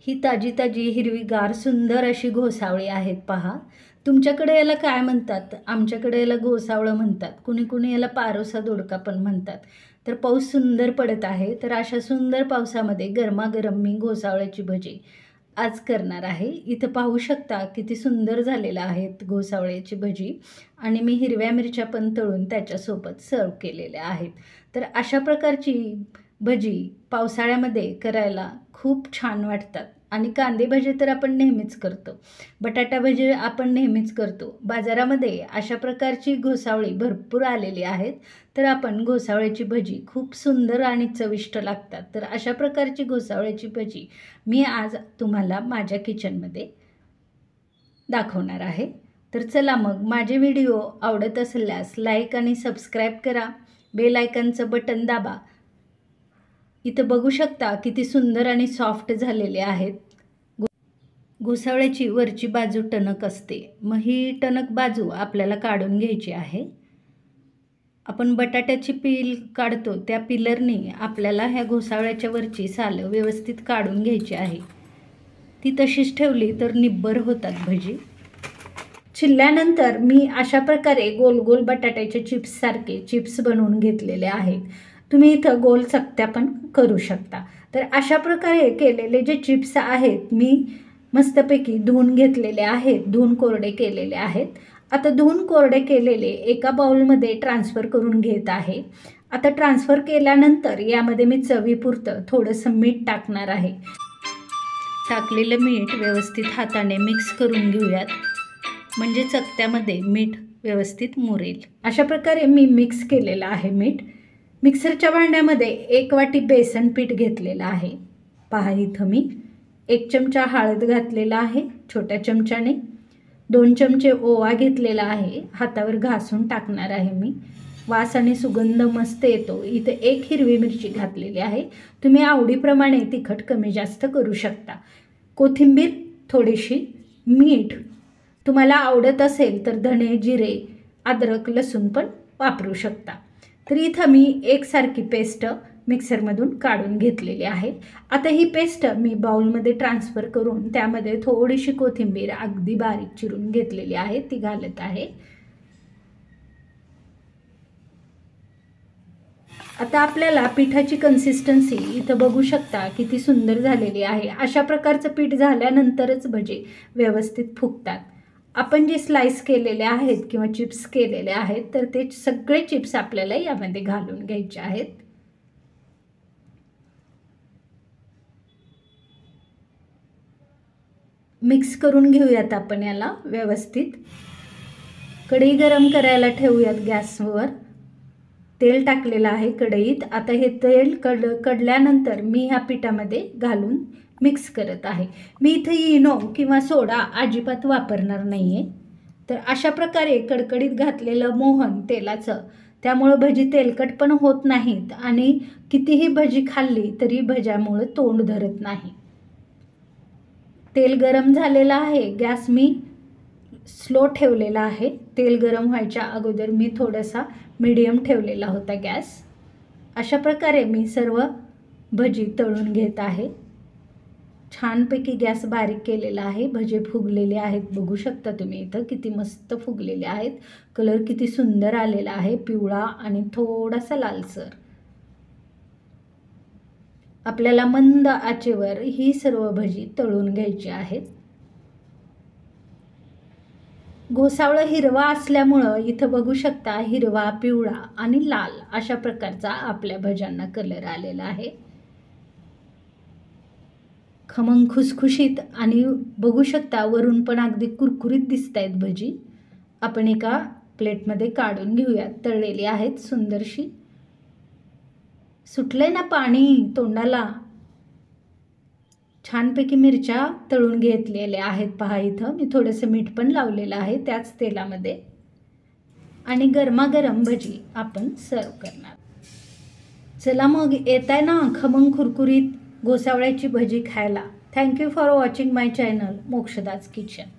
ही ताजी ताजी हिरवीगार सुंदर अशी घोसावळी आहेत पहा। तुमच्याकडे याला काय म्हणतात? आमच्याकडे याला घोसावळं म्हणतात। कुणी कुणी याला पारोसा दोडका पण म्हणतात। तर पाऊस सुंदर पडत आहे, तर अशा सुंदर पावसामध्ये गरमागरम मी घोसावळ्याची भजी आज करणार आहे। इथं पाहू शकता किती सुंदर झालेलं आहेत घोसावळ्याची भजी आणि मी हिरव्या मिरच्या पण तळून त्याच्यासोबत सर्व केलेल्या आहेत। तर अशा प्रकारची भजी पावसाळ्यामध्ये करायला खूप छान वाटतात आणि कांदे भजी तर आपण नेहमीच करतो, बटाटा भजी आपण नेहमीच करतो। बाजारामध्ये अशा प्रकारची घोसावळी भरपूर आलेली आहेत, तर आपण घोसावळ्याची भजी खूप सुंदर आणि चविष्ट लागतात। तर अशा प्रकारची घोसावळ्याची भजी मी आज तुम्हाला माझ्या किचनमध्ये दाखवणार आहे। तर चला मग माझे व्हिडिओ आवडत असल्यास लाईक आणि सबस्क्राईब करा, बेल आयकॉनचं बटन दाबा। इथं बघू शकता किती सुंदर आणि सॉफ्ट झालेले आहेत। घोसावळ्याची वरची बाजू टणक असते, मग ही टणक बाजू आपल्याला काढून घ्यायची आहे। आपण बटाट्याची पील काढतो त्या पिलरने आपल्याला ह्या घोसावळ्याच्या वरची सालं व्यवस्थित काढून घ्यायची आहे। ती तशीच ठेवली तर निब्बर होतात भजी। चिरल्यानंतर मी अशा प्रकारे गोल गोल बटाट्याचे चिप्स सारखे चिप्स बनवून घेतलेले आहेत। तुम्ही इथं गोल चकत्या पण करू शकता। तर अशा प्रकारे केलेले जे चिप्स आहेत मी मस्तपैकी धुवून घेतलेले आहेत, धुवून कोरडे केलेले आहेत। आता धुवून कोरडे केलेले एका बाउलमध्ये ट्रान्सफर करून घेत आहे। आता ट्रान्सफर केल्यानंतर यामध्ये मी चवीपुरतं थोडंसं मीठ टाकणार आहे। टाकलेलं मीठ व्यवस्थित हाताने मिक्स करून घेऊयात, म्हणजे चकत्यामध्ये मीठ व्यवस्थित मुरेल। अशा प्रकारे मी मिक्स केलेलं आहे मीठ। मिक्सरच्या भांड्यामध्ये 1 वाटी बेसन पीठ घेतलेलं आहे। पहा इथं मी 1 चमचा हळद घातलेला आहे छोट्या चमच्याने, 2 चमचे ओवा घेतलेला आहे, हातावर घासून टाकणार आहे मी, वास आणि सुगंध मस्त येतो। इथे 1 हिरवी मिरची घातलेली आहे, तुम्ही आवडीप्रमाणे तिखट कमी जास्त करू शकता। कोथिंबीर थोडीशी, मीठ, तुम्हाला आवडत असेल तर धणे जिरे अद्रक लसूण पण वापरू शकता। तर इथं मी एकसारखी पेस्ट मिक्सरमधून काढून घेतलेली आहे। आता ही पेस्ट मी बाउलमध्ये ट्रान्सफर करून त्यामध्ये थोडीशी कोथिंबीर अगदी बारीक चिरून घेतलेली आहे ती घालत आहे। आता आपल्याला पिठाची कन्सिस्टन्सी इथं बघू शकता किती सुंदर झालेली आहे। अशा प्रकारचं पीठ झाल्यानंतरच भजी व्यवस्थित फुगतात। आपण जे स्लाइस केलेले आहेत किंवा चिप्स केलेले आहेत, तर ते सगळे चिप्स आपल्याला यामध्ये घालून घ्यायचे आहेत। मिक्स करून घेऊयात आपण याला व्यवस्थित। कढई गरम करायला ठेवूयात गॅसवर। तेल टाकलेलं आहे कढईत। आता हे तेल कडल्यानंतर मी ह्या पिठामध्ये घालून मिक्स करत आहे। मी इथं इनो किंवा सोडा अजिबात वापरणार नाही आहे। तर अशा प्रकारे कडकडीत घातलेलं मोहन तेलाचं, त्यामुळं भजी तेलकट पण होत नाहीत आणि कितीही भजी खाल्ली तरी भज्यामुळं तोंड धरत नाही। तेल गरम झालेलं आहे, गॅस मी स्लो ठेवलेला आहे। तेल गरम व्हायच्या अगोदर मी थोडासा मीडियम ठेवलेला होता गॅस। अशा प्रकारे मी सर्व भजी तळून घेत आहे। छानपैकी गॅस बारीक केलेला आहे, भजे फुगलेले आहेत, बघू शकता तुम्ही इथं किती मस्त फुगलेले आहेत। कलर किती सुंदर आलेला आहे, पिवळा आणि थोडासा लालसर। आपल्याला मंद आचेवर ही सर्व भजी तळून घ्यायची आहेत। घोसावळं हिरवा असल्यामुळं इथं बघू शकता हिरवा, पिवळा आणि लाल अशा प्रकारचा आपल्या भज्यांना कलर आलेला आहे। खमंग खुसखुशीत आणि बघू शकता वरून पण अगदी कुरकुरीत दिसतायत भजी। आपण एका प्लेटमध्ये काढून घेऊयात। तळलेली आहेत सुंदरशी। सुटलंय ना पाणी तोंडाला। छानपैकी मिरच्या तळून घेतलेल्या आहेत पहा इथं। मी थोडंसं मीठ पण लावलेलं आहे त्याच तेलामध्ये आणि गरमागरम भजी आपण सर्व करणार। चला मग येताय ना खमंग कुरकुरीत घोसावळ्याची भजी खायला। Thank you for watching my channel मोक्षदाच किचन।